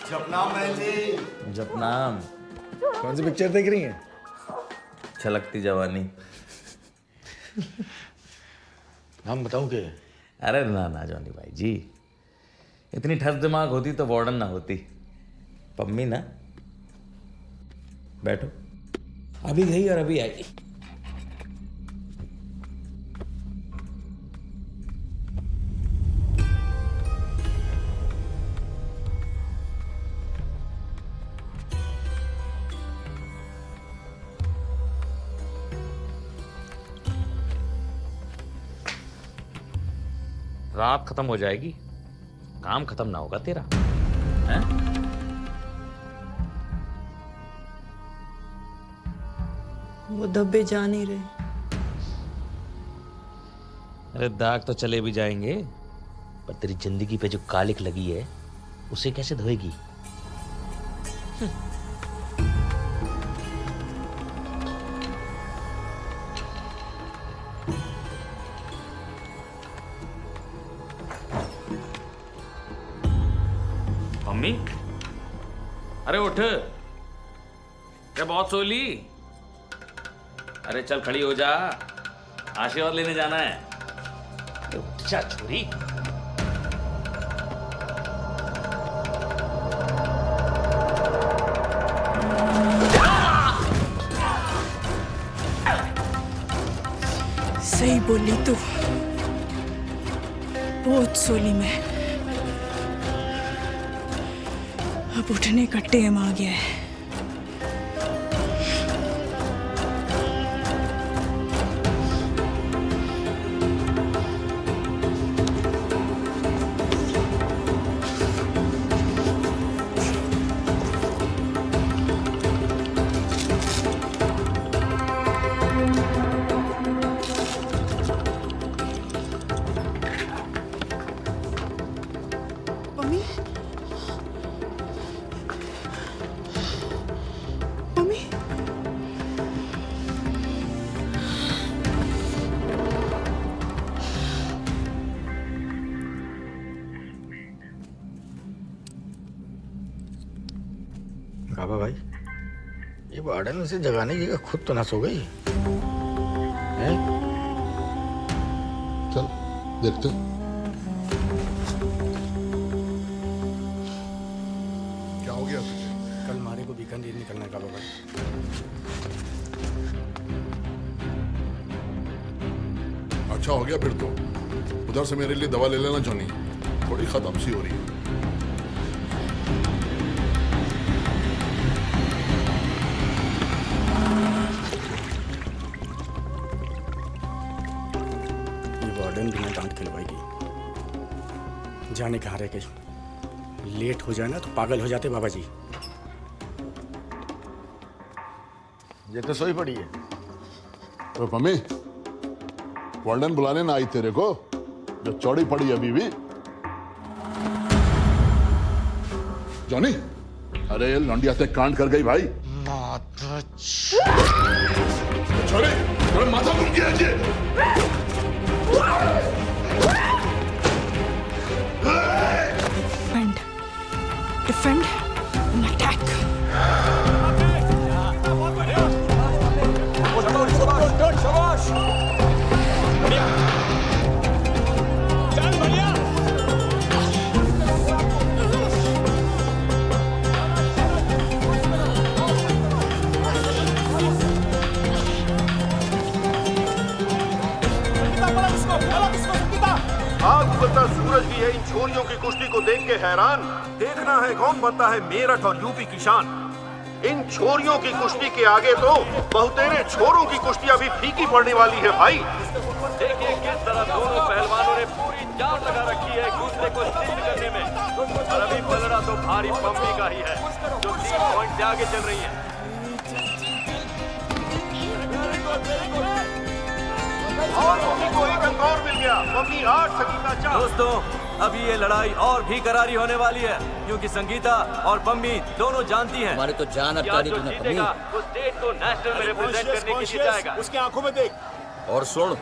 जपनाम बहन जी। जपनाम। कौन सी पिक्चर देख रही हैं? छलकती जवानी। नाम बताऊं क्या? अरे ना ना जॉनी भाई जी, इतनी ठस दिमाग होती तो वार्डन ना होती। पम्मी ना, बैठो। अभी गई और अभी आई। रात खत्म हो जाएगी, काम खत्म ना होगा तेरा, हैं? वो दबे जा नहीं रहे। अरे दाग तो चले भी जाएंगे, पर तेरी जिंदगी पे जो कालिक लगी है उसे कैसे धोएगी? मम्मी, अरे उठ, क्या बहुत सो ली? अरे चल खड़ी हो जा, आशीर्वाद लेने जाना है। अरे उठ जा छोरी। सही बोली तू, बहुत सोली मैं। अब उठने का टेम आ गया है। मम्मी, मम्मी, बाबा भाई, ये वार्डन उसे जगाने की खुद तो ना सो गई है? चल देखते हैं। क्या हो गया तुझे? कल मारे को बीकानेर निकलना है बाबा भाई। अच्छा हो गया फिर तो। उधर से मेरे लिए दवा ले लेना जॉनी, थोड़ी खत्म सी हो रही है। वार्डन बिना डांट खिलवाएगी। जाने कहाँ रह गई? लेट हो जाए ना तो पागल हो जाते बाबा जी। ये तो सोई पड़ी है। तो मम्मी, वार्डन बुलाने ना आई तेरे को, जो चौड़ी पड़ी अभी भी। जॉनी, अरे ये लौंडिया से कांड कर गई भाई। छोड़े, थोड़ा माथा घूम गया ये। Defend and attack. आग उगलता सूरज भी है इन छोरियों की कुश्ती को देख के हैरान। देखना है कौन बनता है मेरठ और यूपी की शान। इन छोरियों की कुश्ती के आगे तो बहुतेरे छोरों की कुश्तियां भी फीकी पड़ने वाली है भाई। देखिए किस तरह दोनों पहलवानों ने पूरी जान लगा रखी है एक दूसरे को स्टील करने में। और अभी पलड़ा तो भारी पम्मी का ही है, जो 3 पॉइंट से आगे चल रही है। और मम्मी को एक अंक और मिल गया। मम्मी 8, संगीता 4। दोस्तों, अभी ये लड़ाई और भी करारी होने वाली है, क्योंकि संगीता और पम्मी दोनों जानती हैं हमारे तो जान अबकारी जो जीतेगा वो स्टेट को नेशनल में रिप्रेजेंट करने के लिए जाएगा। उसकी आंखों में देख। और सुन,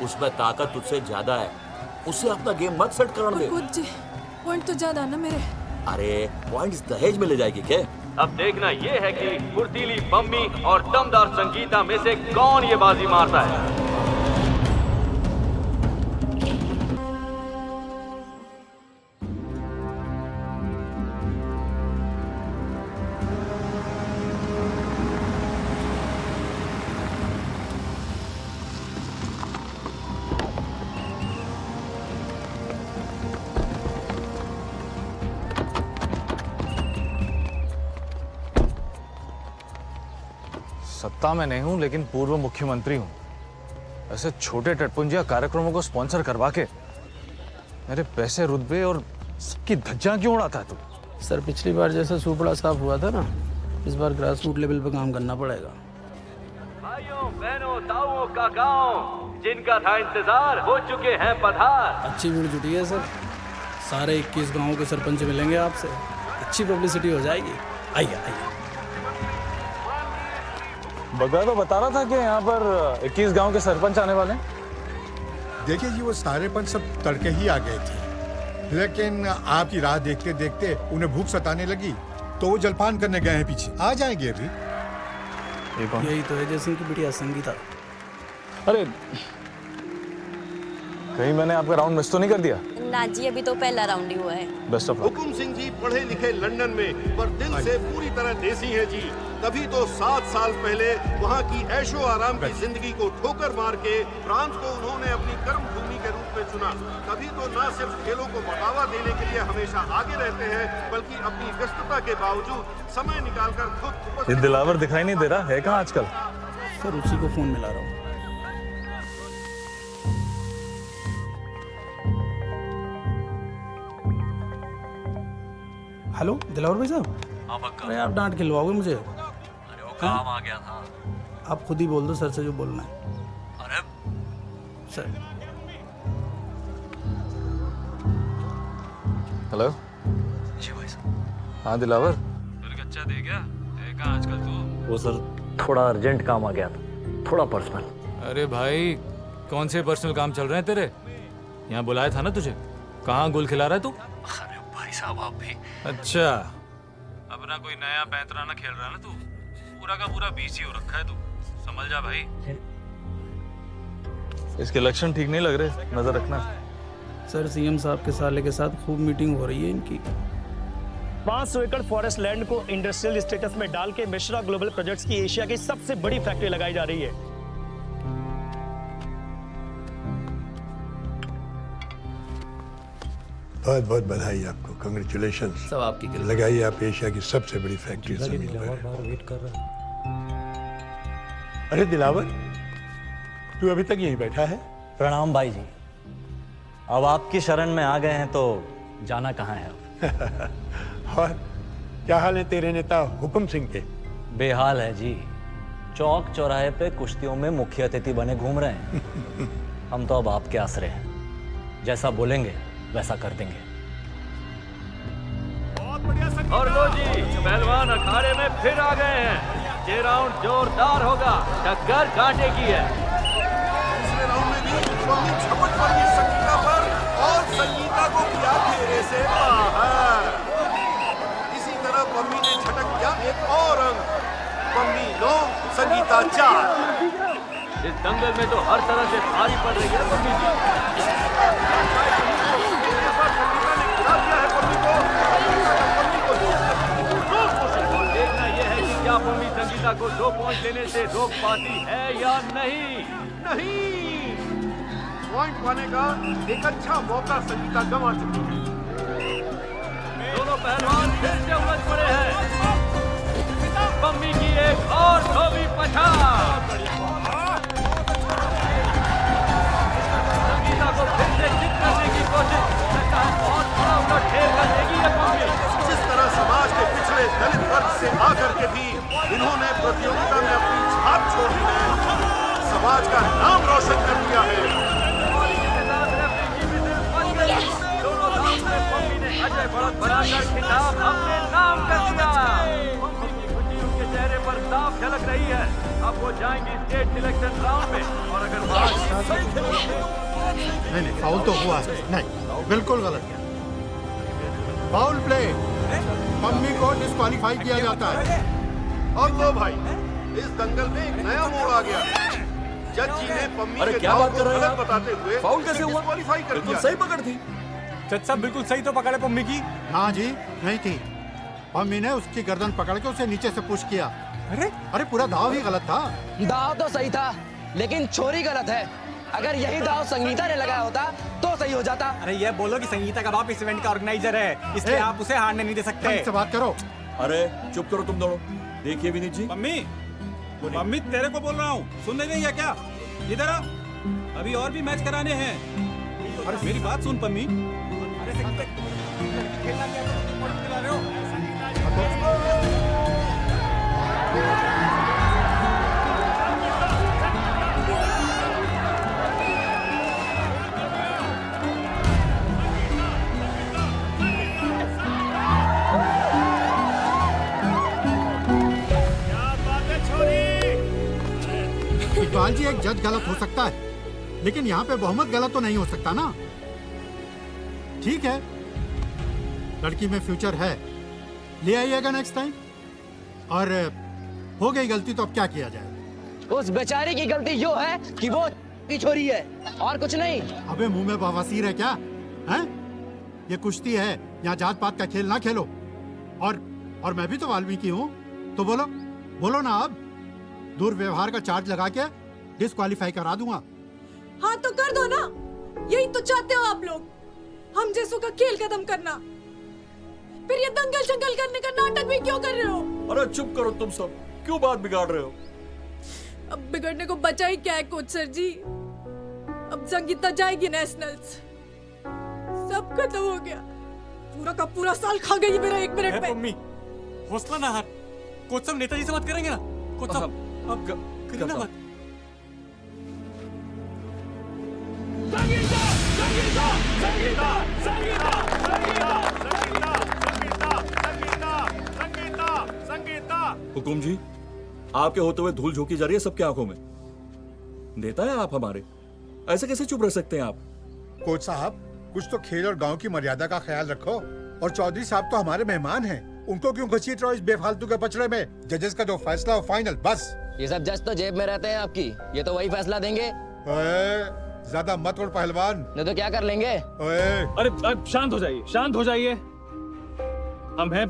उसमें ताकत तुझसे ज्यादा है, उसे अपना गेम मत सेट करने दे। कुछ पॉइंट तो ज्यादा ना मेरे। अरे पॉइंट्स दहेज में ले जाएगी क्या? अब देखना ये है कि फुर्तीली पम्मी और दमदार संगीता में से कौन ये बाजी मारता है। सत्ता में नहीं हूं लेकिन पूर्व मुख्यमंत्री हूं। ऐसे छोटे टटपुंजिया कार्यक्रमों को स्पॉन्सर करवा के मेरे पैसे, रुतबे और सबकी धज्जियां क्यों उड़ाता है तू? सर पिछली बार जैसा सुपड़ा साफ हुआ था ना, इस बार ग्रास रूट लेवल पे काम करना पड़ेगा। भाइयों बहनों ताऊओं काकाओं, जिनका था इंतजार हो चुके हैं पधार। अच्छी भीड़ जुटी है सर, सारे 21 गांवों के सरपंच मिलेंगे आपसे, अच्छी पब्लिसिटी हो जाएगी। आइए आइए। बगैर तो बता रहा था कि यहाँ पर 21 गांव के सरपंच आने वाले हैं। देखिए जी, वो सारे पंच सब तड़के ही आ गए थे, लेकिन आपकी राह देखते देखते उन्हें भूख सताने लगी तो वो जलपान करने गए हैं पीछे। आ जाएंगे अभी। यही तो है जयसिंह की बिटिया संगीता। अरे कहीं मैंने आपका राउंड मिस तो नहीं कर दिया? ना जी, अभी तो पहला राउंड ही हुआ है। Best of luck. Hukum Singh ji पढ़े लिखे लंदन में, पर दिल से पूरी तरह देसी हैं जी। तभी तो 7 साल पहले वहाँ की ऐशो आराम की जिंदगी को ठोकर मार के फ्रांस को उन्होंने अपनी कर्म भूमि के रूप में चुना। तभी तो न सिर्फ खेलों को बढ़ावा देने के लिए हमेशा आगे रहते हैं, बल्कि अपनी व्यस्तता के बावजूद समय निकालकर खुद। ये दिलावर दिखाई नहीं दे रहा है कहाँ आजकल? सर उसी को फोन मिला रहा हूँ। हेलो दिलावर भाई साहब। अरे आप डांट खिलवाओगे मुझे? अरे वो काम आ गया था। आप खुद ही बोल दो सर से जो बोलना है। अरे सर। हेलो जी भाई साहब। हाँ दिलावर। फिर कच्चा दे गया है कहाँ आजकल तू? वो सर थोड़ा अर्जेंट काम आ गया था, थोड़ा पर्सनल। अरे भाई कौन से पर्सनल काम चल रहे हैं तेरे? यहाँ बुलाया था ना तुझे, कहाँ गुल खिला रहा है तू? अरे भाई साहब आप भी। अच्छा, अपना कोई नया पैंतराना खेल रहा है ना तू? पूरा का पूरा बीसी हो रखा है तू, समझ जा भाई। इसके लक्षण ठीक नहीं लग रहे, नजर रखना। सर सीएम साहब के साले के साथ खूब मीटिंग हो रही है इनकी। 500 एकड़ फॉरेस्ट लैंड को इंडस्ट्रियल स्टेटस में डाल के मिश्रा ग्लोबल प्रोजेक्ट्स की एशिया की सबसे बड़ी फैक्ट्री लगाई जा रही है। बहुत बहुत बधाई आपको, कांग्रेचुलेशंस। सब आपकी गिरफ्त। लगाइए आप एशिया की सबसे बड़ी फैक्ट्री। अरे दिलावर, तू अभी तक यहीं बैठा है? प्रणाम भाई जी। अब आपकी शरण में आ गए हैं तो जाना कहाँ है? और क्या हाल है तेरे नेता हुकुम सिंह के? बेहाल है जी, चौक चौराहे पे कुश्तियों में मुख्य अतिथि बने घूम रहे हैं। हम तो अब आपके आसरे हैं, जैसा बोलेंगे वैसा कर देंगे। और लो जी, पहलवान अखाड़े में फिर आ गए हैं। ये राउंड जोरदार होगा, टक्कर कांटे की है। दूसरे राउंड में भी पम्मी झपट पड़ी संगीता पर और संगीता को किया घेरे से बाहर। इसी तरह पम्मी ने झटक दिया एक और अंक। पम्मी 9, संगीता 4। इस दंगल में तो हर तरह से भारी पड़ रही है पम्मी जी। क्या पम्मी संगीता को 2 पॉइंट लेने से रोक पाती है या नहीं? नहीं, पॉइंट पाने का एक अच्छा मौका संगीता गंवा चुकी है। दोनों पहलवान फिर से उलझ पड़े हैं। पम्मी की एक और धोबी पछाड़। संगीता को फिर से जित करने की कोशिश, लगता है बहुत बड़ा उलट खेल कर देगी ये पम्मी। जिस तरह समाज के पिछड़े दलित वर्ग से आकर के भी इन्होंने प्रतियोगिता में अपनी छाप छोड़ी है, समाज का नाम रोशन कर दिया है। दोनों राउंड में पम्मी ने अजय बढ़त बनाकर खिताब अपने नाम कर दिया। पम्मी की खुशी उनके चेहरे पर साफ झलक रही है। अब वो जाएंगी स्टेट सिलेक्शन राउंड में, और अगर नहीं, फाउल तो हुआ नहीं, बिल्कुल गलत। Foul play. मम्मी को डिस्क्वालीफाई किया जाता है। अब लो भाई, इस दंगल में एक नया मोड़ आ गया। जज जी ने पम्मी अरे के क्या दाव बात को कर रहे हैं गलत आप? बताते हुए फाउल कैसे हुआ? डिस्क्वालीफाई कर बिल्कुल दिया। सही पकड़ थी। जज साहब बिल्कुल सही तो पकड़े पम्मी की। हाँ जी, नहीं थी। मम्मी ने उसकी गर्दन पकड़ के उसे नीचे से पुश किया। अरे पूरा दाव ही गलत था। दाव तो सही था, लेकिन छोरी गलत है। अगर यही दाव संगीता ने लगाया होता तो सही हो जाता। अरे ये बोलो कि संगीता का बाप इस इवेंट का ऑर्गेनाइजर है, इसलिए आप उसे हारने नहीं दे सकते। से बात करो। अरे चुप करो तुम दोनों। देखिए विनीत जी, मम्मी तेरे को बोल रहा हूँ, सुन नहीं है क्या? इधर आ, अभी और भी मैच कराने हैं। अरे मेरी बात सुन पम्मी। इकबाल जी, एक जज गलत हो सकता है, लेकिन यहाँ पे बहुमत गलत तो नहीं हो सकता ना। ठीक है, लड़की में फ्यूचर है, ले आइएगा नेक्स्ट टाइम। और हो गई गलती तो अब क्या किया जाए? उस बेचारे की गलती यो है कि वो की छोरी है और कुछ नहीं। अबे मुंह में बवासीर है क्या? हैं? ये कुश्ती है, यहाँ जात पात का खेल ना खेलो। और मैं भी तो वाल्मीकि हूँ, तो बोलो ना। अब दुर्व्यवहार का चार्ज लगा के डिस्क्वालीफाई करा दूंगा। हाँ तो कर दो ना, यही तो चाहते हो आप लोग, हम जैसों का खेल खत्म करना। फिर ये दंगल शंगल करने का नाटक भी क्यों कर रहे हो? अरे चुप करो तुम सब, क्यों बात बिगाड़ रहे हो? अब बिगड़ने को बचा ही क्या है कोच सर जी? अब संगीता जाएगी नेशनल्स, सब खत्म हो गया। पूरा का पूरा साल खा गई मेरा 1 मिनट में। मम्मी हौसला ना हार, कोच साहब नेताजी से बात करेंगे ना। कोच साहब अब करिए ना बात। संगीता, संगीता, संगीता, संगीता, संगीता, संगीता, संगीता, संगीता, संगीता। हुकुम जी, आपके होते हुए धूल झोंकी जा रही है सबके आंखों में। नेता है आप हमारे, ऐसे कैसे चुप रह सकते हैं आप? कोच साहब, कुछ तो खेल और गांव की मर्यादा का ख्याल रखो। और चौधरी साहब तो हमारे मेहमान हैं, उनको क्यों घसीट रहे हो इस बेफालतू के पचड़े में? जजेस का जो फैसला हो फाइनल बस। ये सब जज तो जेब में रहते हैं आपकी, ये तो वही फैसला देंगे। ज्यादा मत उड़ पहलवान, नहीं तो क्या कर लेंगे? अरे शांत हो जाइए, शांत हो जाइए। हम हैं,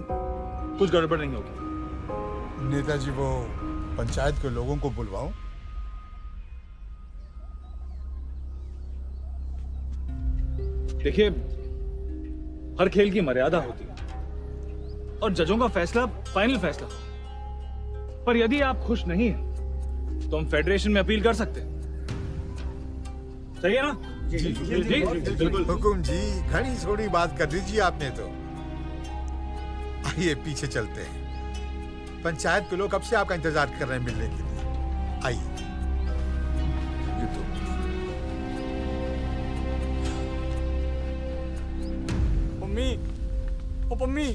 कुछ गड़बड़ नहीं होगी। नेताजी, वो पंचायत के लोगों को बुलवाऊं? देखिए, हर खेल की मर्यादा होती है और जजों का फैसला फाइनल फैसला। पर यदि आप खुश नहीं हैं, तो हम फेडरेशन में अपील कर सकते हैं। सही है ना? जी बिल्कुल। हुकुम जी, घनी थोड़ी बात कर दीजिए आपने तो। आइए पीछे चलते हैं, पंचायत के लोग कब से आपका इंतजार कर रहे हैं मिलने के लिए। आइए। मम्मी, ओ मम्मी,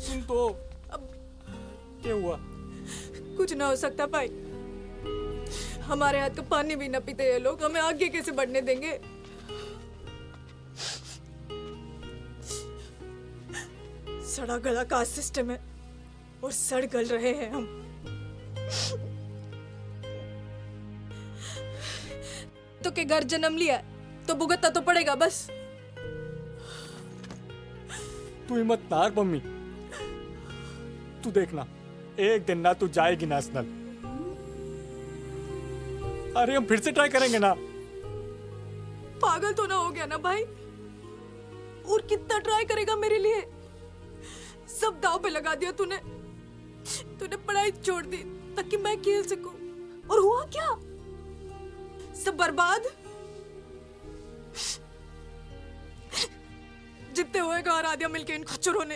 सुन तो। अब क्या हुआ? कुछ ना हो सकता भाई, हमारे हाथ का पानी भी न पीते ये लोग, हमें आगे कैसे बढ़ने देंगे? सड़ा गला का सिस्टम है और सड़ गल रहे हैं हम। तो के घर जन्म लिया है तो भुगतना तो पड़ेगा बस। तू हिम्मत ना हार मम्मी, तू देखना एक दिन ना तू जाएगी नेशनल। अरे हम फिर से ट्राई करेंगे ना। पागल तो ना हो गया ना भाई? और कितना ट्राई करेगा मेरे लिए? सब दाव पे लगा दिया तूने। तूने पढ़ाई छोड़ दी ताकि मैं खेल सकूं, और हुआ क्या? सब बर्बाद। जितने हुए घर आ दिया मिलके इन खच्चरों ने।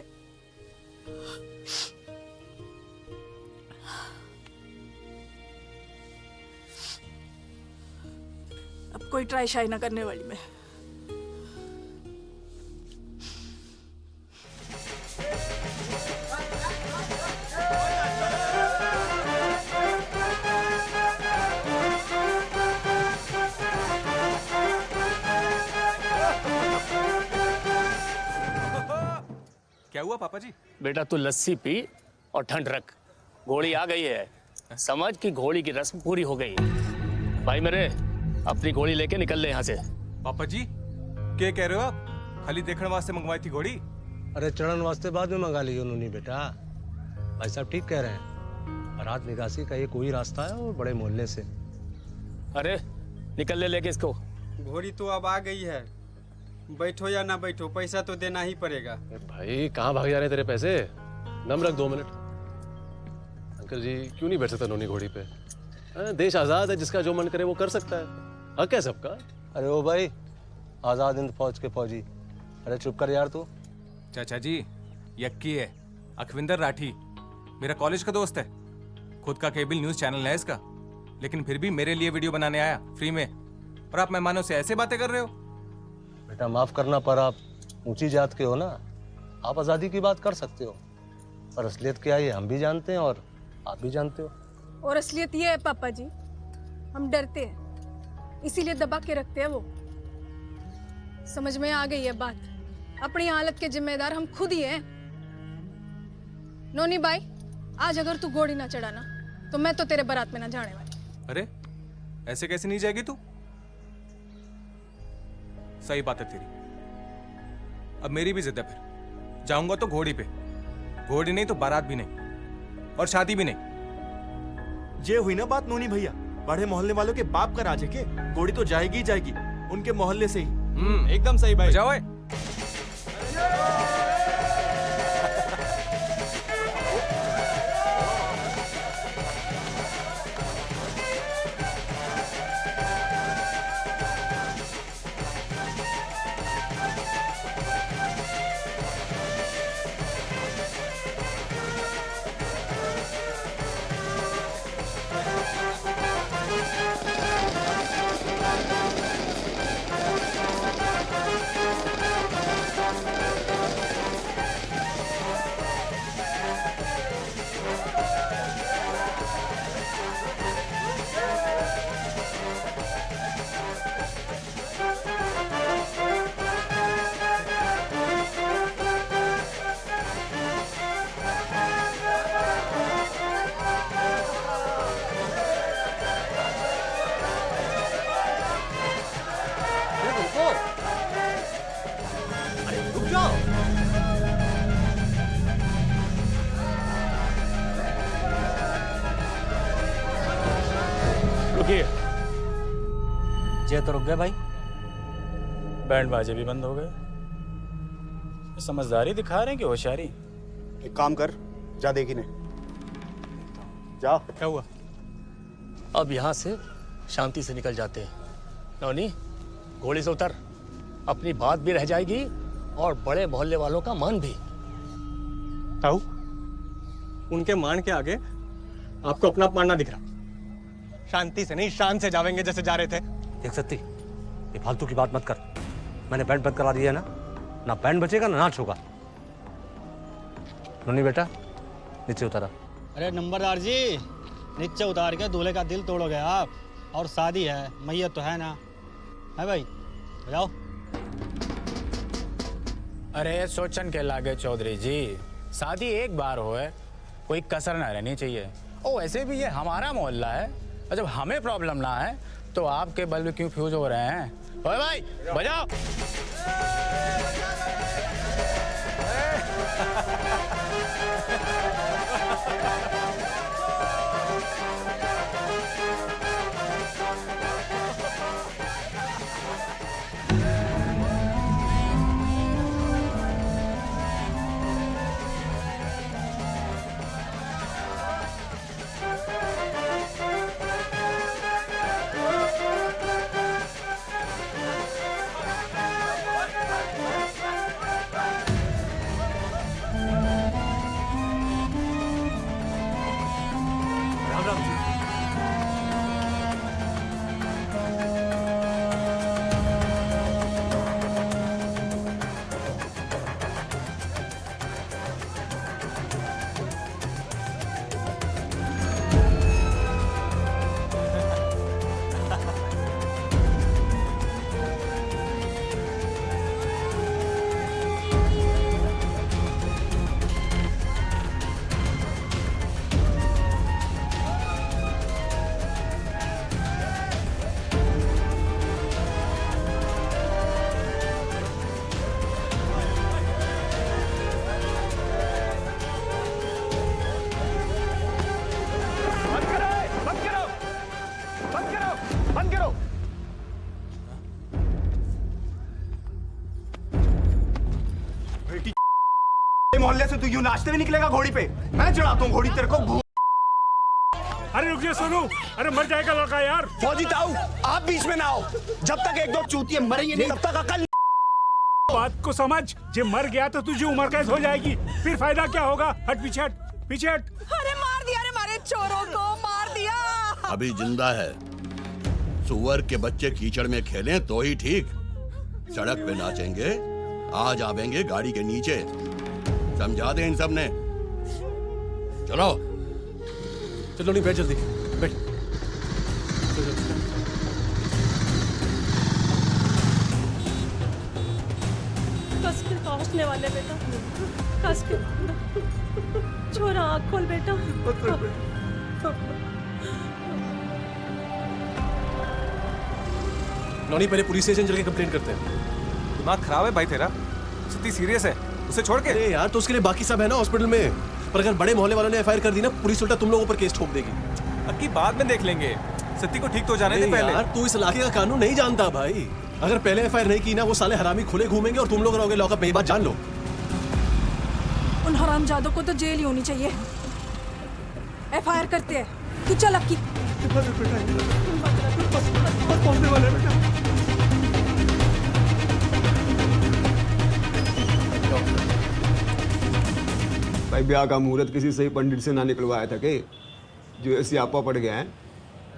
अब कोई ट्राई शाई ना करने वाली मैं। हुआ पापा जी? बेटा तू लस्सी पी और ठंड रख। घोड़ी आ गई है, समझ कि घोड़ी की रस्म पूरी हो गई। भाई मेरे, अपनी घोड़ी लेके निकल ले यहाँ से। पापा जी क्या कह रहे हो आप? खाली देखने वास्ते मंगवाई थी घोड़ी? अरे चढ़न वास्ते बाद में मंगा ली उन्होंने बेटा। भाई साहब ठीक कह रहे हैं, बारात निकासी का ये कोई रास्ता है और बड़े मोहल्ले से। अरे निकल ले लेके इसको। घोड़ी तो अब आ गई है, बैठो या ना बैठो पैसा तो देना ही पड़ेगा। भाई कहाँ भाग जा रहे हैं तेरे पैसे? दम रख 2 मिनट। अंकल जी क्यों नहीं बैठ सकता नोनी घोड़ी पे? देश आजाद है, जिसका जो मन करे वो कर सकता है, हक है सबका। अरे ओ भाई, आजाद हिंद फौज के फौजी। अरे चुप कर यार तू। चाचा जी यक्की है, अखविंदर राठी मेरा कॉलेज का दोस्त है, खुद का केबल न्यूज चैनल है इसका, लेकिन फिर भी मेरे लिए वीडियो बनाने आया फ्री में, और आप मेहमानों से ऐसे बातें कर रहे हो? बेटा माफ करना, पर आप ऊंची जात के हो ना, आप आजादी की बात कर सकते हो, पर असलियत क्या है हम भी जानते हैं और आप भी जानते हो। और असलियत ये है पापा जी, हम डरते हैं इसीलिए दबा के रखते हैं। वो समझ में आ गई है बात, अपनी हालत के जिम्मेदार हम खुद ही हैं। नोनी भाई, आज अगर तू घोड़ी ना चढ़ाना तो मैं तो तेरे बारात में ना जाने वाली। अरे ऐसे कैसे नहीं जाएगी तू? सही बात है तेरी, अब मेरी भी जिद है, फिर जाऊंगा तो घोड़ी पे, घोड़ी नहीं तो बारात भी नहीं और शादी भी नहीं। ये हुई ना बात नोनी भैया, बड़े मोहल्ले वालों के बाप का राज है के घोड़ी तो जाएगी ही जाएगी, उनके मोहल्ले से ही। एकदम सही भाई। जाओ जे तो रुक गए भाई, बैंड बाजे भी बंद हो गए। समझदारी दिखा रहे हैं कि होशियारी? एक काम कर, जा देखी ने जा। क्या हुआ? अब यहाँ से शांति से निकल जाते हैं। नौनी, घोड़ी से उतर, अपनी बात भी रह जाएगी और बड़े मोहल्ले वालों का मान भी। ताऊ, उनके मान के आगे आपको अपना अपमान ना दिख रहा। शांति से नहीं, शान से जावेंगे जैसे जा रहे थे। देख सकती, ये फालतू की बात मत कर। मैंने बैंड बंद करा दिया है ना बैंड बचेगा ना नाच होगा। नोनी बेटा नीचे उतारा। अरे नंबरदार जी, नीचे उतार के दूल्हे का दिल तोड़ोगे आप, और शादी है, मैयत तो है ना, है भाई? जाओ। अरे सोचन के लागे चौधरी जी, शादी एक बार हो है, कोई कसर ना रहनी चाहिए। ओ वैसे भी ये हमारा मोहल्ला है, और जब हमें प्रॉब्लम ना है तो आपके बल्ब क्यों फ्यूज हो रहे हैं? ओए भाई बजाओ। बंद करो। मोहल्ले से तू यूं नाचते हुए निकलेगा घोड़ी पे? मैं चढ़ाता हूँ घोड़ी तेरे को। अरे रुक जा सोनू, अरे मर जाएगा लड़का यार। फौजी ताऊ, आप बीच में ना आओ। जब तक एक दो चूतिए मरेंगे नहीं तब तक अकल। बात को समझ, जे मर गया तो तुझे उम्र कैद हो जाएगी, फिर फायदा क्या होगा? हट पीछे हट, पीछे हट। अरे मार दिया रे मारे चोरों को, मार दिया। अभी जिंदा है। सुअर के बच्चे कीचड़ में खेलें तो ही ठीक। सड़क पे नाचेंगे, आज आवेंगे गाड़ी के नीचे। समझा दे इन सब ने। चलो चलो नहीं, बैठ जल्दी बैठ। कस के पहुंचने वाले बेटा, कस के। छोरा आँख खोल बेटा। नौनी पहले पुलिस स्टेशन चल के कंप्लेंट करते हैं। दिमाग खराब है भाई तेरा, स्थिति सीरियस है, उसे छोड़ के। अरे यार तो उसके लिए बाकी सब है ना हॉस्पिटल में, पर अगर बड़े मोहल्ले वालों ने एफआईआर कर दी ना, पुलिस उल्टा तुम लोगों पर केस ठोक देगी। अब की बाद में देख लेंगे, सत्ती को ठीक तो जाने दे पहले। यार तू इस इलाके का कानून नहीं जानता भाई। अगर पहले एफआईआर नहीं की ना, वो साले हरामी खुले घूमेंगे और तुम लोग रहोगे लॉकअप में। ये बात जान लो। उन हरामजादों को तो जेल ही होनी चाहिए। एफआईआर करते हैं, तू चल अब की। भाई ब्याह का मुहूर्त किसी सही पंडित से ना निकलवाया था कि जो ऐसी आपा पड़ गया है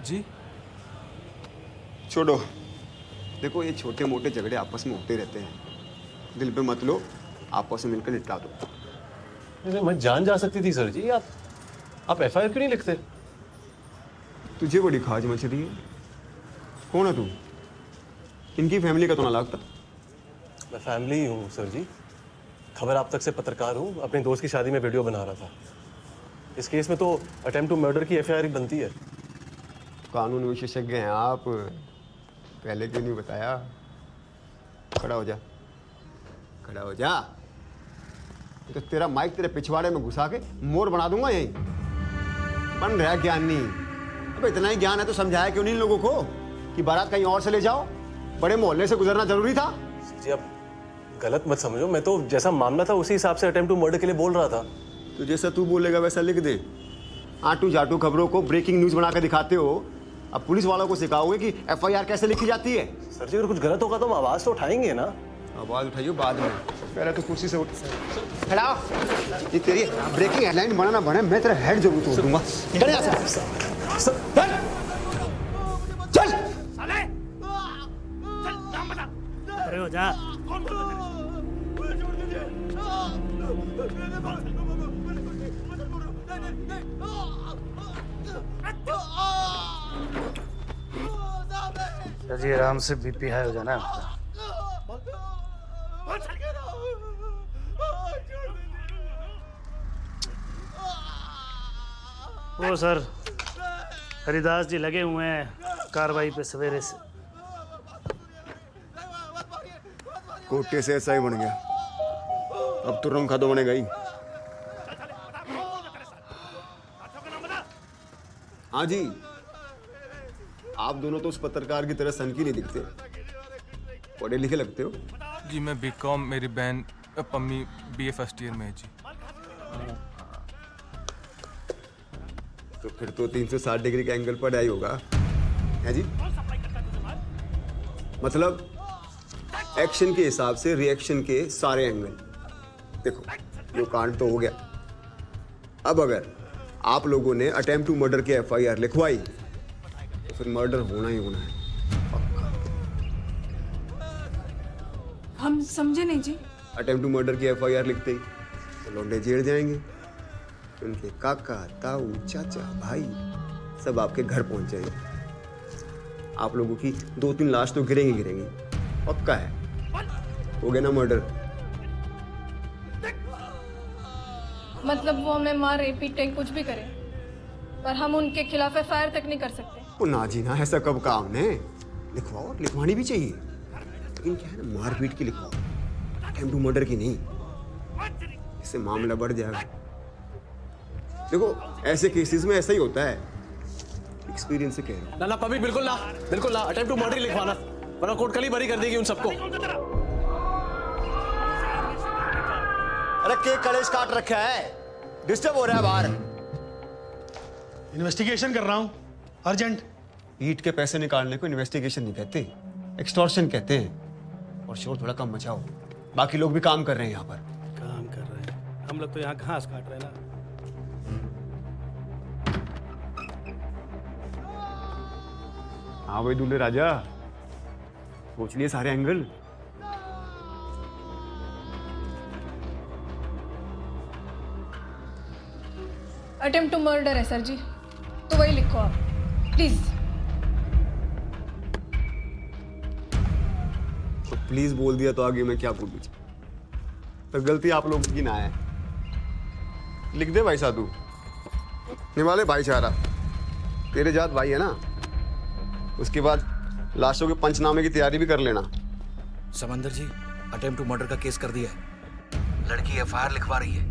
जी। छोड़ो, देखो ये छोटे मोटे झगड़े आपस में होते रहते हैं, दिल पे मत लो, आपस में मिलकर निपटा दो। मैं जान जा सकती थी सर जी, आप एफआईआर क्यों नहीं लिखते? तुझे बड़ी खाज मच रही है। कौन है तू? इनकी फैमिली का तो ना लगता। मैं फैमिली ही हूँ सर जी। खबर आप तक से पत्रकार हूँ, अपने दोस्त की शादी में वीडियो बना रहा था। इस केस में तो अटेम्प्ट टू मर्डर की एफआईआर बनती है। कानून विशेषज्ञ हैं आप, पहले क्यों नहीं बताया? खड़ा हो जा, खड़ा हो जा। तो तेरा माइक तेरे पिछवाड़े में घुसा के मोर बना दूंगा यहीं। बन रहा ज्ञान नहीं। अब इतना ही ज्ञान है तो समझाया क्यों नहीं इन लोगों को कि बारात कहीं और से ले जाओ? बड़े मोहल्ले से गुजरना जरूरी था। जी आप गलत मत समझो, मैं तो जैसा मामला था उसी हिसाब से अटेम्प्ट टू मर्डर के लिए बोल रहा था। तो जैसा तू बोलेगा वैसा लिख दे। आटू जाटू खबरों को ब्रेकिंग न्यूज बना कर दिखाते हो। अब पुलिस वालों को सिखाओगे कि एफआईआर कैसे लिखी जाती है। सर जी अगर कुछ गलत होगा तो हम आवाज तो उठाएंगे ना। आवाज उठाइयो बाद में, पहले तो कुर्सी से उठ। खड़ा हो। ये तेरी ब्रेकिंग हेडलाइन बना ना बने, मैं तेरा हेड जरूर तोड़ दूंगा। चल यहाँ से। चल। अरे हो जा। जी आराम से बीपी हाई हो जाना। ओ सर, हरिदास जी लगे हुए हैं कार्रवाई पे सवेरे से। कोटे से ऐसा ही बन गया, अब तो रंग खादो बनेगा ही। हाँ जी, आप दोनों तो उस पत्रकार की तरह सनकी नहीं दिखते, पढ़े लिखे लगते हो। जी मैं बीकॉम, मेरी बहन पम्मी बीए फर्स्ट ईयर में है जी। तो फिर तो 360 डिग्री के एंगल पर आई होगा, है जी? मतलब एक्शन के हिसाब से रिएक्शन के सारे एंगल। देखो जो कांड तो हो गया, अब अगर आप लोगों ने अटेम्प्ट टू मर्डर की एफआईआर लिखवाई तो फिर मर्डर होना ही होना है। हम समझे नहीं जी। अटेम्प्ट टू मर्डर की एफआईआर लिखते ही तो लौंडे जेल जाएंगे, उनके काका ताऊ चाचा भाई सब आपके घर पहुंच जाएंगे। आप लोगों की 2-3 लाश तो गिरेंगी, पक्का है। हो गया ना मर्डर। मतलब वो हमें मारे पीटे कुछ भी करे, पर हम उनके खिलाफ एफआईआर तक नहीं कर सकते। वो ना जी ना, ऐसा कब कहा हमने? लिखवाओ, लिखवानी भी चाहिए, लेकिन क्या है ना, मारपीट की लिखवाओ, अटेम्प्ट टू मर्डर की नहीं। इससे मामला बढ़ जाएगा। देखो ऐसे केसेस में ऐसा ही होता है, एक्सपीरियंस से कह रहा हूँ। ना ना पब्लिक बिल्कुल ना, बिल्कुल ना। अटेम्प्ट टू मर्डर लिखवाना, वरना कोर्ट कल ही बरी कर देगी उन सबको। अरे केक कलेश काट रखा है, डिस्टर्ब हो रहा है बाहर। इन्वेस्टिगेशन कर रहा हूँ, अर्जेंट। ईट के पैसे निकालने को इन्वेस्टिगेशन नहीं कहते, एक्सटॉर्शन कहते हैं। और शोर थोड़ा कम मचाओ, बाकी लोग भी काम कर रहे हैं यहाँ पर। काम कर रहे हैं हम लोग, तो यहाँ घास काट रहे हैं ना। हाँ भाई दूल्हे राजा, सोच लिए सारे एंगल। अटेम्प्ट टू मर्डर है सर जी, तो वही लिखो आप प्लीज। तो प्लीज बोल दिया तो आगे मैं क्या बोलूं? तो गलती आप लोगों की ना है। लिख दे भाई साधु। निवाले भाईचारा, तेरे जात भाई है ना। उसके बाद लाशों के पंचनामे की तैयारी भी कर लेना। समंदर जी, अटेम्प्ट टू मर्डर का केस कर दिया है। लड़की एफआईआर लिखवा रही है।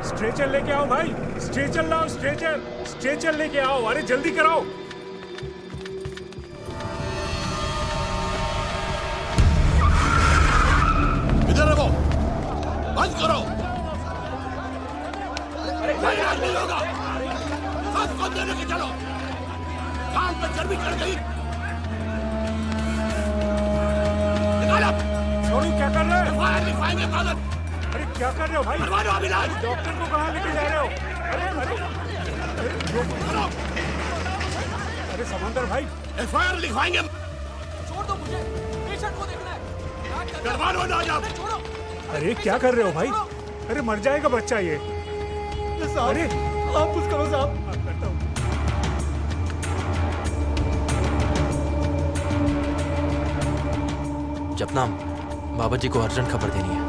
स्ट्रेचर लेके आओ भाई, स्ट्रेचर लाओ, स्ट्रेचर लेके आओ। अरे जल्दी कराओ। इधर रखो, बंद करो। कोई राज नहीं होगा, सबको देने के चलो। काम पे चर्बी चढ़ गई। निकालो। छोड़ू, क्या कर रहे हो? एफआईआर लिखवाएंगे कागज। अरे क्या कर रहे हो भाई? करवा दो अभिलाष। डॉक्टर को कहाँ लेके जा रहे हो? अरे समंदर भाई, एफआईआर लिखवाएंगे। छोड़ दो मुझे, पेशेंट को देखना है। करवा दो ना जाओ। अरे क्या कर रहे हो भाई? अरे मर जाएगा बच्चा ये। अरे आप कुछ करो साहब। जपनाम, बाबा जी को अर्जेंट खबर देनी है।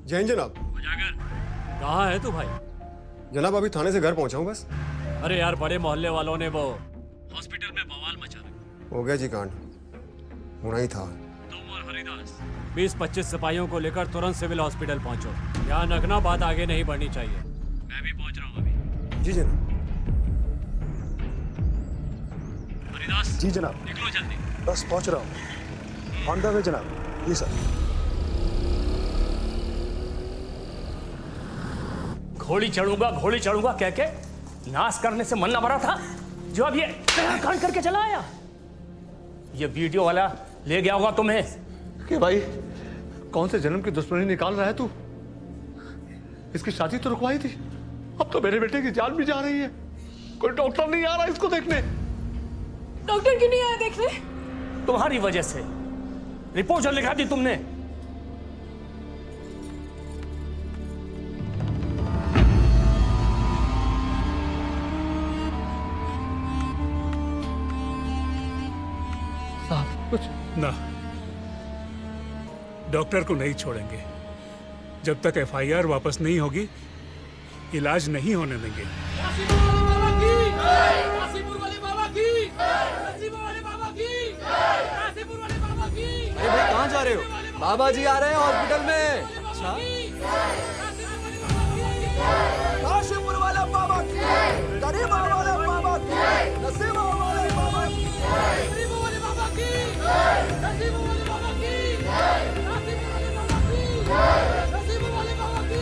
जैन जनाब। कहाँ है तू भाई? जनाब अभी थाने से घर पहुंचा हूँ बस। अरे यार, बड़े मोहल्ले वालों ने वो हॉस्पिटल में बवाल मचा रखा। हो गया जी कांड, होना ही था। तुम और हरिदास 20-25 सिपाहियों को लेकर तुरंत सिविल हॉस्पिटल पहुंचो। ध्यान रखना, बात आगे नहीं बढ़नी चाहिए। मैं भी पहुंच रहा हूँ अभी। जी जनाब। हरिदास जी जनाब। निकलो जल्दी। बस पहुंच रहा हूँ। ऑन द वे जनाब। जी सर। घोड़ी चढ़ूंगा कह के नाश करने से मन न भरा था, जो अब ये कांड करके चला आया। ये वीडियो वाला ले गया होगा तुम्हें। कि भाई कौन से जन्म की दुश्मनी निकाल रहा है तू? इसकी शादी तो रुकवाई थी, अब तो मेरे बेटे की जान भी जा रही है। कोई डॉक्टर नहीं आ रहा इसको देखने। डॉक्टर क्यों नहीं आया देखने? तुम्हारी वजह से। रिपोर्ट जो लिखा दी तुमने। कुछ ना, डॉक्टर को नहीं छोड़ेंगे जब तक एफआईआर वापस नहीं होगी। इलाज नहीं होने देंगे। अरे भाई कहाँ जा रहे हो? बाबा जी आ रहे हैं हॉस्पिटल में। अच्छा, काशीपुर वाला बाबा की, गरीब वाला बाबा की, नसीब वाले बाबा की, गरीब वाले बाबा की, नसीब वाले बाबा की, नसीब वाले बाबा की, नसीब वाले बाबा की,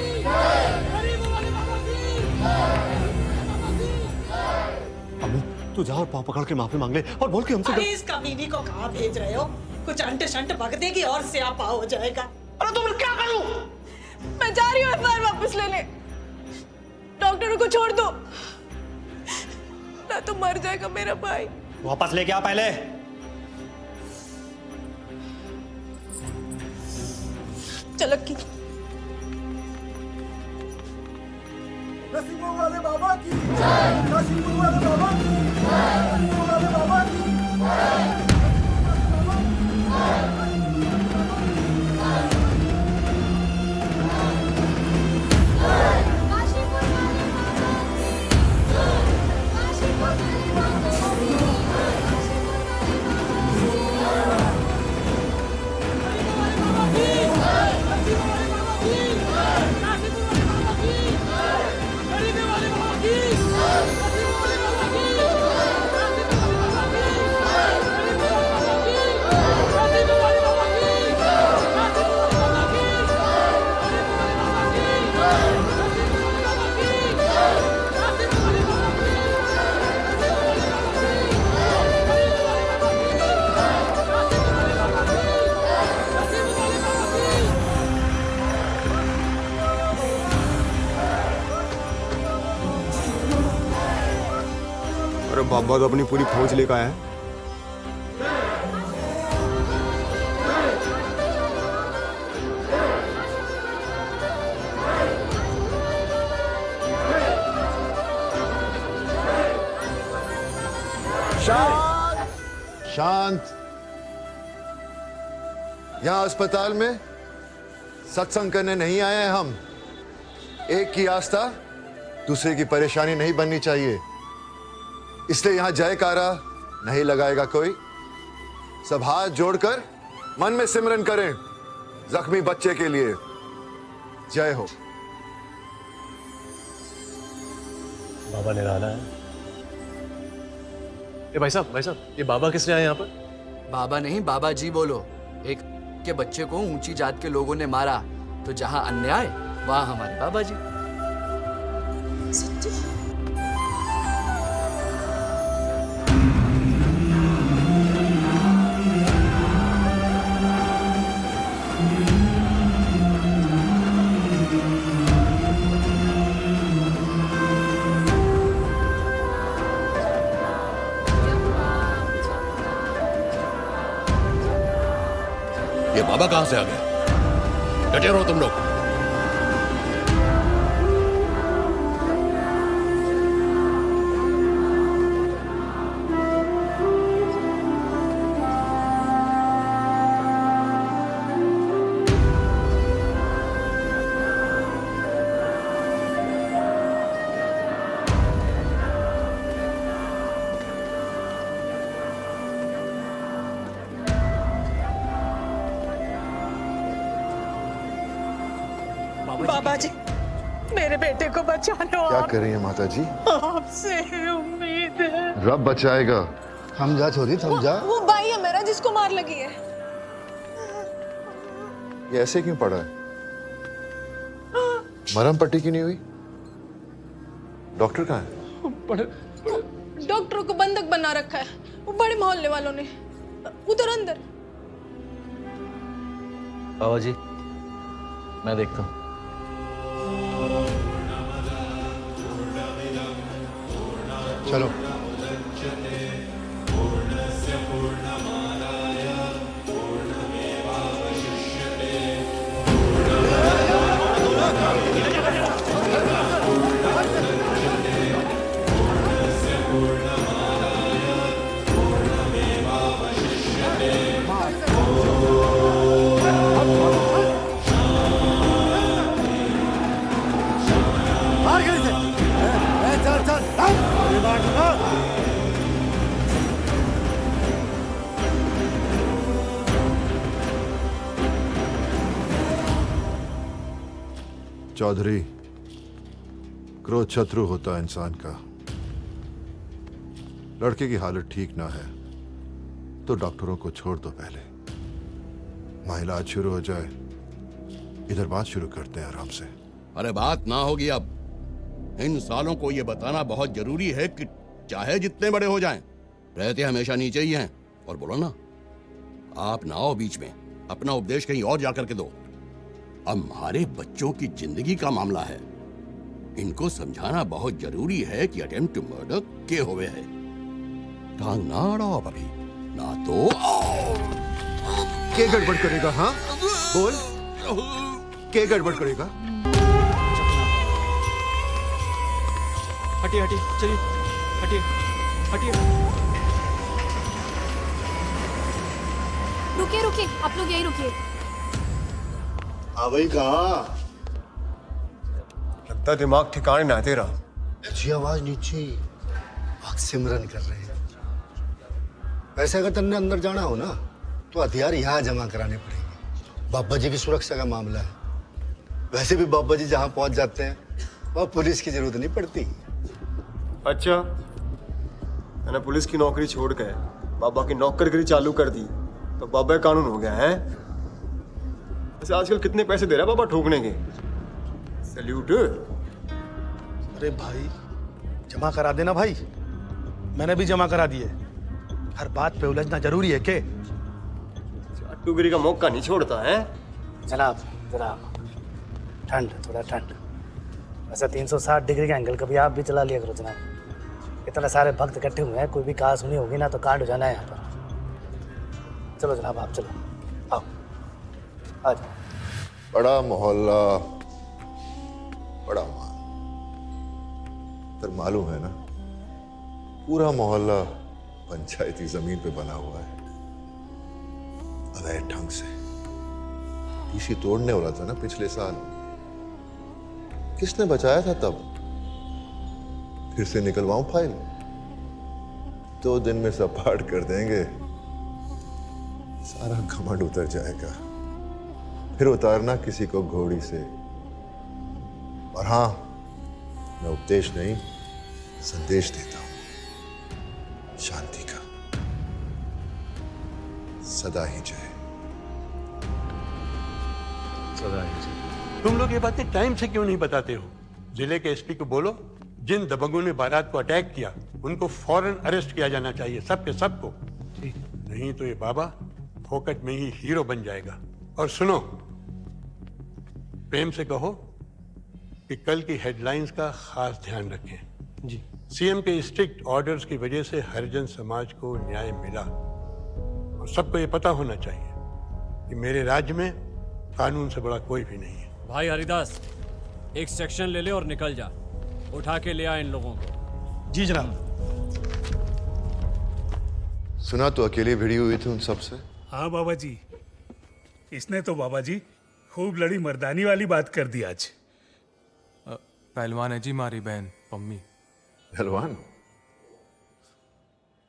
गरीब वाले बाबा की। अम्मी तू जा और पाँव पकड़ के माफी मांग ले और बोल के हमसे। अरे इस कमीनी को कहाँ भेज रहे हो? कुछ अंट शंट बक देगी और स्यापा हो जाएगा। अरे तुम क्या करूं? मैं जा रही हूँ एफआईआर वापस लेने। डॉक्टरों को छोड़ दो, ना तो मर जाएगा मेरा भाई। वापस लेके आ पहले। चल की नसीबों वाले बाबा की नसीबों वाले बाबा की नसीबों वाले बाबा की अरे बाबा तो अपनी पूरी फौज लेकर आया है। शांत। यहाँ अस्पताल में सत्संग करने नहीं आए हैं हम। एक की आस्था दूसरे की परेशानी नहीं बननी चाहिए, इसलिए यहाँ जयकारा नहीं लगाएगा कोई। सब हाथ जोड़कर मन में सिमरन करें जख्मी बच्चे के लिए। जय हो। बाबा निराला है। ए भाई साहब, ये बाबा किसने आए यहाँ पर? बाबा नहीं, बाबा जी बोलो। एक के बच्चे को ऊंची जात के लोगों ने मारा, तो जहां अन्याय वहां हमारे बाबा जी। सच्ची? ये बाबा कहां से आ गए? डटे रहो तुम लोग। बाबा जी, मेरे बेटे को बचा लो। क्या कर रही है माता जी? आपसे उम्मीद है। रब बचाएगा। समझा छोरी, समझा। वो भाई है मेरा जिसको मार लगी है। ये ऐसे क्यों पड़ा है? मरहम पट्टी क्यों नहीं हुई? डॉक्टर कहाँ है? डॉक्टरों को बंधक बना रखा है वो बड़े मोहल्ले वालों ने। उधर अंदर। बाबा जी, मैं देखता हूँ। चलो। चौधरी, क्रोध शत्रु होता है इंसान का। लड़के की हालत ठीक ना है तो डॉक्टरों को छोड़ दो पहले। वहां इलाज शुरू हो जाए, इधर बात शुरू करते हैं आराम से। अरे बात ना होगी अब। इन सालों को ये बताना बहुत जरूरी है कि चाहे जितने बड़े हो जाएं, रहते हमेशा नीचे ही हैं। और बोलो ना, आप ना आओ बीच में, अपना उपदेश कहीं और जाकर के दो। अब हमारे बच्चों की जिंदगी का मामला है, इनको समझाना बहुत जरूरी है कि अटेम्प्ट टू मर्डर के हुए है। टांग ना अड़ाओ अभी, ना तो क्या गड़बड़ करेगा? हाँ बोल, के गड़बड़ करेगा? हटिए हटिए, चलिए हटिए हटिए। रुकिए रुकिए, आप लोग यहीं रुकिए। हाँ भाई, कहाँ? लगता दिमाग ठिकाने ना तेरा। अच्छी आवाज नीचे, आग सिमरन कर रहे हैं। वैसे अगर तुमने अंदर जाना हो ना तो हथियार यहाँ जमा कराने पड़ेंगे। बाबा जी की सुरक्षा का मामला है। वैसे भी बाबा जी जहाँ पहुँच जाते हैं वहाँ पुलिस की जरूरत नहीं पड़ती। अच्छा, मैंने पुलिस की नौकरी छोड़ कर बाबा की नौकरगिरी चालू कर दी तो बाबा कानून हो गया है। वैसे आजकल कितने पैसे दे रहा है बाबा ठोकने के? सैल्यूट। अरे भाई जमा करा देना भाई, मैंने भी जमा करा दिए। हर बात पे उलझना जरूरी है के? चाटुगिरी का मौका नहीं छोड़ता है। जनाब जनाब, ठंड, थोड़ा ठंड। वैसे 360 डिग्री का एंगल कभी आप भी चला लिया करो जनाब। इतने सारे भक्त इकट्ठे हुए हैं, कोई भी कहा सुनी होगी ना तो कांड हो जाना है यहाँ पर। चलो जनाब, आप चलो, आओ आ जाओ। बड़ा मोहल्ला, बड़ा माल। पर मालूम है ना, पूरा मोहल्ला पंचायती जमीन पे बना हुआ है, अवैध ढंग से। टीसी तोड़ने वाला था ना पिछले साल, किसने बचाया था तब? फिर से निकलवाऊं फाइल? 2 दिन में सपाट कर देंगे, सारा घमंड उतर जाएगा। फिर उतारना किसी को घोड़ी से। और हाँ, मैं उपदेश नहीं संदेश देता हूं, शांति का। सदा ही जय। सदा ही जय। तुम लोग ये बातें टाइम से क्यों नहीं बताते हो? जिले के एसपी को बोलो, जिन दबंगों ने बारात को अटैक किया उनको फौरन अरेस्ट किया जाना चाहिए, सबके सबको। नहीं तो ये बाबा फोकट में ही हीरो बन जाएगा। और सुनो, प्रेम से कहो कि कल की हेडलाइंस का खास ध्यान रखें। जी। सीएम के स्ट्रिक्ट ऑर्डर्स की वजह से हरिजन समाज को न्याय मिला, और सबको ये पता होना चाहिए कि मेरे राज्य में कानून से बड़ा कोई भी नहीं है। भाई हरिदास, एक सेक्शन ले ले और निकल जा। उठा के ले आ इन लोगों को। जी जनाब। सुना तो अकेले भिड़ी हुई थी उन सबसे? हाँ बाबा जी, इसने तो बाबा जी खूब लड़ी मर्दानी वाली बात कर दी आज। पहलवान है जी हमारी बहन पम्मी। पहलवान?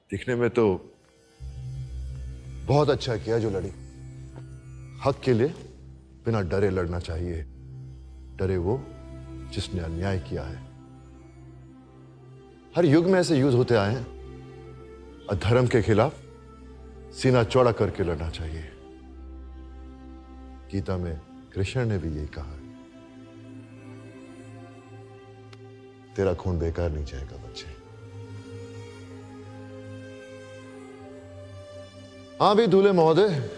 दिखने में तो बहुत अच्छा किया जो लड़ी। हक के लिए बिना डरे लड़ना चाहिए। डरे वो जिसने अन्याय किया है। हर युग में ऐसे युद्ध होते आए हैं। अधर्म के खिलाफ सीना चौड़ा करके लड़ना चाहिए। गीता में कृष्ण ने भी यही कहा है। तेरा खून बेकार नहीं जाएगा बच्चे। हाँ भी दूल्हे महोदय,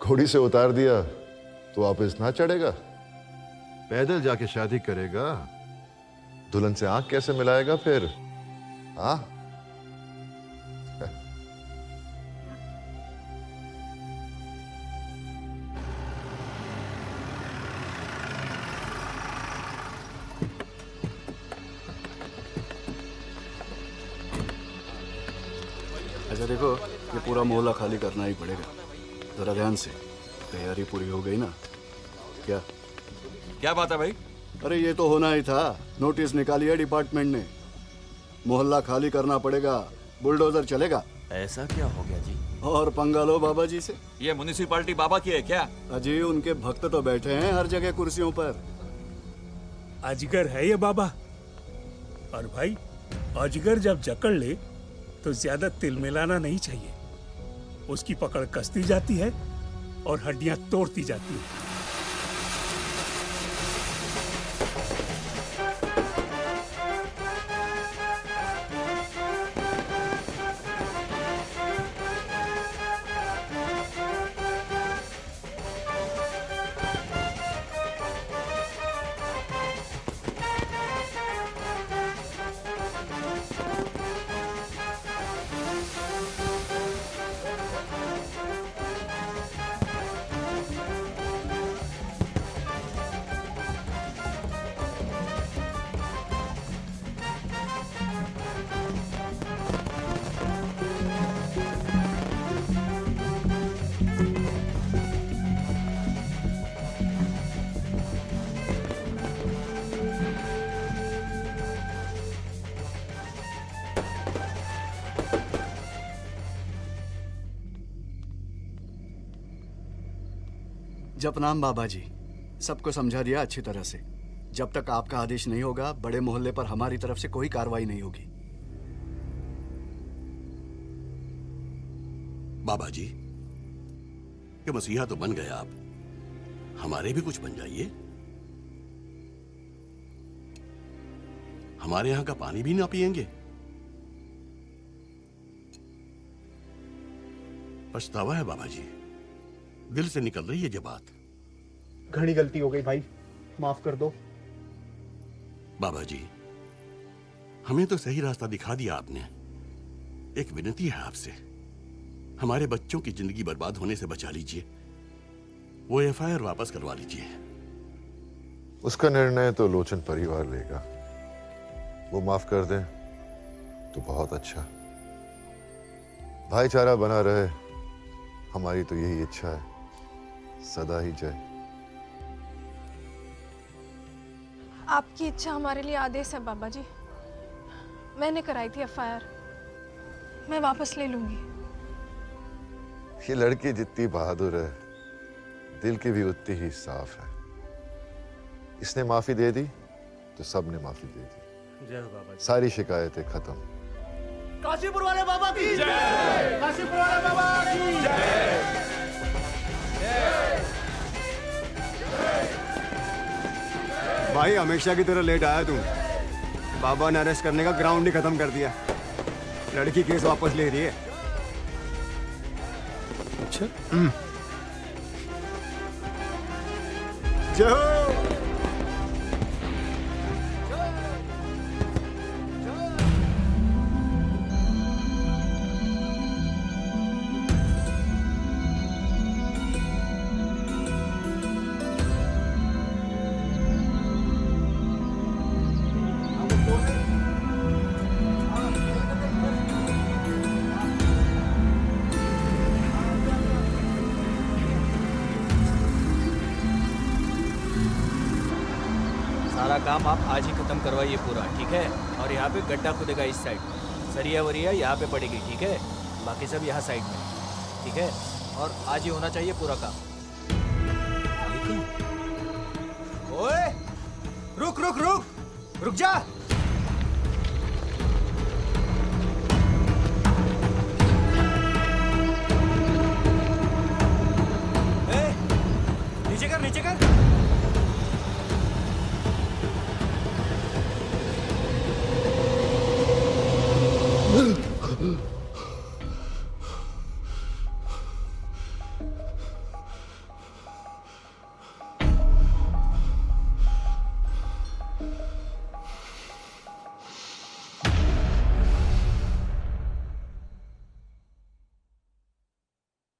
घोड़ी से उतार दिया तो वापस ना चढ़ेगा। पैदल जाके शादी करेगा, दुल्हन से आंख कैसे मिलाएगा फिर? हाँ, ऐसा देखो, ये पूरा मोहल्ला खाली करना ही पड़ेगा। जरा ध्यान से। तैयारी पूरी हो गई ना? क्या क्या बात है भाई? अरे ये तो होना ही था। नोटिस निकाली है डिपार्टमेंट ने, मोहल्ला खाली करना पड़ेगा, बुलडोजर चलेगा। ऐसा क्या हो गया जी? और पंगा लो बाबा जी से। ये म्युनिसिपैलिटी बाबा की है क्या? अजी उनके भक्त तो बैठे हैं हर जगह कुर्सियों पर। अजगर है ये बाबा। और भाई, अजगर जब जकड़ ले तो ज्यादा तिल मिलाना नहीं चाहिए। उसकी पकड़ कसती जाती है और हड्डियां तोड़ती जाती है। जपनाम बाबा जी, सबको समझा दिया अच्छी तरह से। जब तक आपका आदेश नहीं होगा, बड़े मोहल्ले पर हमारी तरफ से कोई कार्रवाई नहीं होगी। बाबा जी, कि मसीहा तो बन गए आप, हमारे भी कुछ बन जाइए। हमारे यहां का पानी भी ना पिएंगे। पछतावा है बाबा जी, दिल से निकल रही है ये बात। घनी गलती हो गई भाई, माफ कर दो। बाबा जी, हमें तो सही रास्ता दिखा दिया आपने। एक विनती है आपसे, हमारे बच्चों की जिंदगी बर्बाद होने से बचा लीजिए। वो एफआईआर वापस करवा लीजिए। उसका निर्णय तो लोचन परिवार लेगा। वो माफ कर दें तो बहुत अच्छा। भाईचारा बना रहे, हमारी तो यही इच्छा है। सदा ही जय। आपकी इच्छा हमारे लिए आदेश है बाबा जी। मैंने कराई थी एफआईआर, मैं वापस ले लूंगी। ये लड़की जितनी बहादुर है, दिल की भी उतनी ही साफ है। इसने माफी दे दी तो सब ने माफी दे दी। जय हो बाबा जी। सारी शिकायतें खत्म। काशीपुर वाले बाबा की जय। काशीपुर वाले बाबा की जय। भाई हमेशा की तरह लेट आया तू। बाबा ने अरेस्ट करने का ग्राउंड ही खत्म कर दिया। लड़की केस वापस ले रही है। अच्छा, जय हो। सारा काम आप आज ही खत्म करवाइए पूरा, ठीक है? और यहाँ पे गड्ढा खुदेगा इस साइड, सरिया वरिया यहाँ पे पड़ेगी, ठीक है? बाकी सब यहाँ साइड में, ठीक है? और आज ही होना चाहिए पूरा काम। ओए, रुक रुक रुक रुक जा।